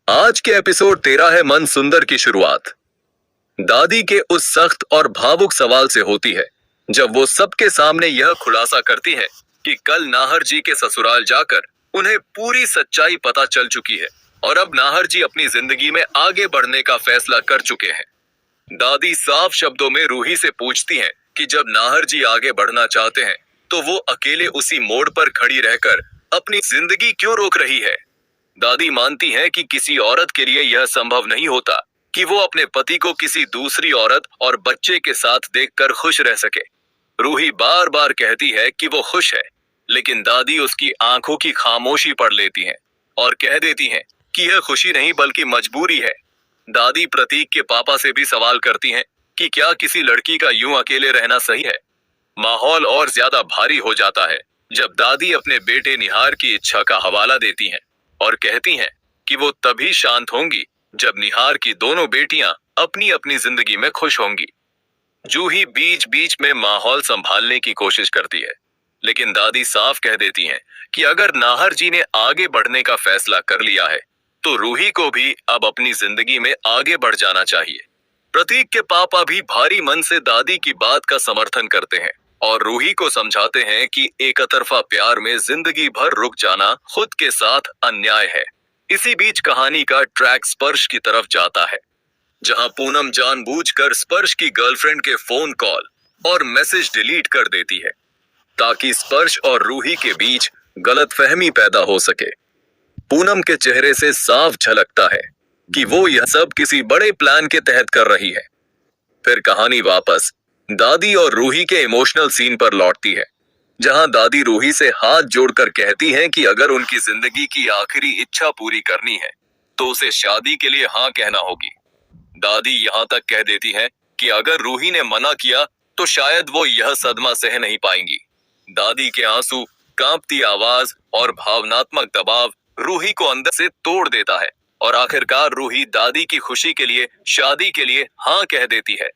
आज के एपिसोड 13 है मन सुंदर की शुरुआत। दादी के उस सख्त और भावुक सवाल से होती है जब वो सबके सामने यह खुलासा करती है कि कल नाहर जी के ससुराल जाकर उन्हें पूरी सच्चाई पता चल चुकी है और अब नाहर जी अपनी जिंदगी में आगे बढ़ने का फैसला कर चुके हैं। दादी साफ शब्दों में रूही से पूछती हैं कि जब नाहर जी आगे बढ़ना चाहते हैं तो वो अकेले उसी मोड़ पर खड़ी रहकर अपनी जिंदगी क्यों रोक रही है। दादी मानती हैं कि किसी औरत के लिए यह संभव नहीं होता कि वो अपने पति को किसी दूसरी औरत और बच्चे के साथ देखकर खुश रह सके। रूही बार बार कहती है कि वो खुश है, लेकिन दादी उसकी आंखों की खामोशी पढ़ लेती हैं और कह देती हैं कि यह खुशी नहीं बल्कि मजबूरी है। दादी प्रतीक के पापा से भी सवाल करती हैं कि क्या किसी लड़की का यूं अकेले रहना सही है। माहौल और ज्यादा भारी हो जाता है जब दादी अपने बेटे निहार की इच्छा का हवाला देती हैं और कहती हैं कि वो तभी शांत होंगी जब निहार की दोनों बेटियां अपनी अपनी जिंदगी में खुश होंगी। जूही बीच बीच में माहौल संभालने की कोशिश करती है, लेकिन दादी साफ कह देती हैं कि अगर नाहर जी ने आगे बढ़ने का फैसला कर लिया है तो रूही को भी अब अपनी जिंदगी में आगे बढ़ जाना चाहिए। प्रतीक के पापा भी भारी मन से दादी की बात का समर्थन करते हैं और रूही को समझाते हैं कि एकतरफा प्यार में जिंदगी भर रुक जाना खुद के साथ अन्याय है। इसी बीच कहानी का ट्रैक स्पर्श की तरफ जाता है, जहां पूनम जानबूझकर स्पर्श की गर्लफ्रेंड के फोन कॉल और मैसेज डिलीट कर देती है ताकि स्पर्श और रूही के बीच गलतफहमी पैदा हो सके। पूनम के चेहरे से साफ झलकता है कि वो यह सब किसी बड़े प्लान के तहत कर रही है। फिर कहानी वापस दादी और रूही के इमोशनल सीन पर लौटती है, जहां दादी रूही से हाथ जोड़कर कहती हैं कि अगर उनकी जिंदगी की आखिरी इच्छा पूरी करनी है तो उसे शादी के लिए हाँ कहना होगी। दादी यहां तक कह देती है कि अगर रूही ने मना किया तो शायद वो यह सदमा सह नहीं पाएंगी। दादी के आंसू, कांपती आवाज और भावनात्मक दबाव रूही को अंदर से तोड़ देता है और आखिरकार रूही दादी की खुशी के लिए शादी के लिए हाँ कह देती है।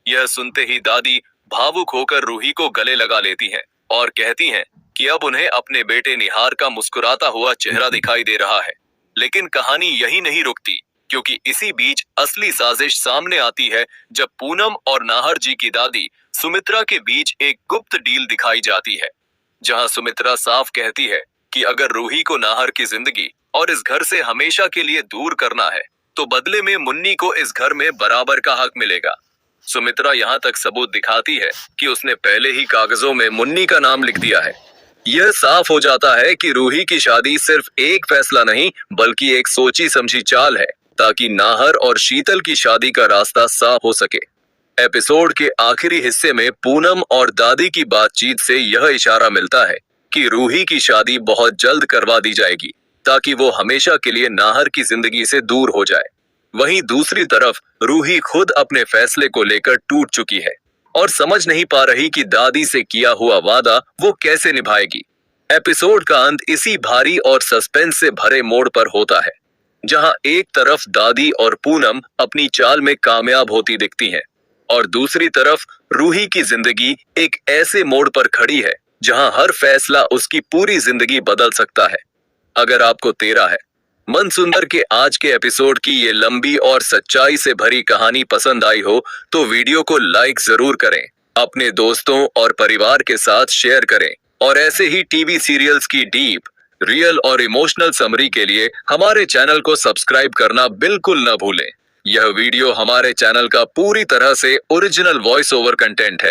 यह सुनते ही दादी भावुक होकर रूही को गले लगा लेती हैं और कहती हैं कि अब उन्हें अपने बेटे निहार का मुस्कुराता हुआ चेहरा दिखाई दे रहा है। लेकिन कहानी यही नहीं रुकती, क्योंकि इसी बीच असली साजिश सामने आती है जब पूनम और नाहर जी की दादी सुमित्रा के बीच एक गुप्त डील दिखाई जाती है, जहां सुमित्रा साफ कहती है कि अगर रूही को नाहर की जिंदगी और इस घर से हमेशा के लिए दूर करना है तो बदले में मुन्नी को इस घर में बराबर का हक मिलेगा। सुमित्रा यहाँ तक सबूत दिखाती है कि उसने पहले ही कागजों में मुन्नी का नाम लिख दिया है। यह साफ हो जाता है कि रूही की शादी सिर्फ एक फैसला नहीं बल्कि एक सोची समझी चाल है ताकि नाहर और शीतल की शादी का रास्ता साफ हो सके। एपिसोड के आखिरी हिस्से में पूनम और दादी की बातचीत से यह इशारा मिलता है कि रूही की शादी बहुत जल्द करवा दी जाएगी ताकि वो हमेशा के लिए नाहर की जिंदगी से दूर हो जाए। वहीं दूसरी तरफ रूही खुद अपने फैसले को लेकर टूट चुकी है और समझ नहीं पा रही कि दादी से किया हुआ वादा वो कैसे निभाएगी। एपिसोड का अंत इसी भारी और सस्पेंस से भरे मोड़ पर होता है, जहां एक तरफ दादी और पूनम अपनी चाल में कामयाब होती दिखती हैं और दूसरी तरफ रूही की जिंदगी एक ऐसे मोड़ पर खड़ी है जहां हर फैसला उसकी पूरी जिंदगी बदल सकता है। अगर आपको 13 है मन सुंदर के आज के एपिसोड की ये लंबी और सच्चाई से भरी कहानी पसंद आई हो तो वीडियो को लाइक जरूर करें, अपने दोस्तों और परिवार के साथ शेयर करें और ऐसे ही टीवी सीरियल्स की डीप, रियल और इमोशनल समरी के लिए हमारे चैनल को सब्सक्राइब करना बिल्कुल न भूलें। यह वीडियो हमारे चैनल का पूरी तरह से ओरिजिनल वॉइस ओवर कंटेंट है।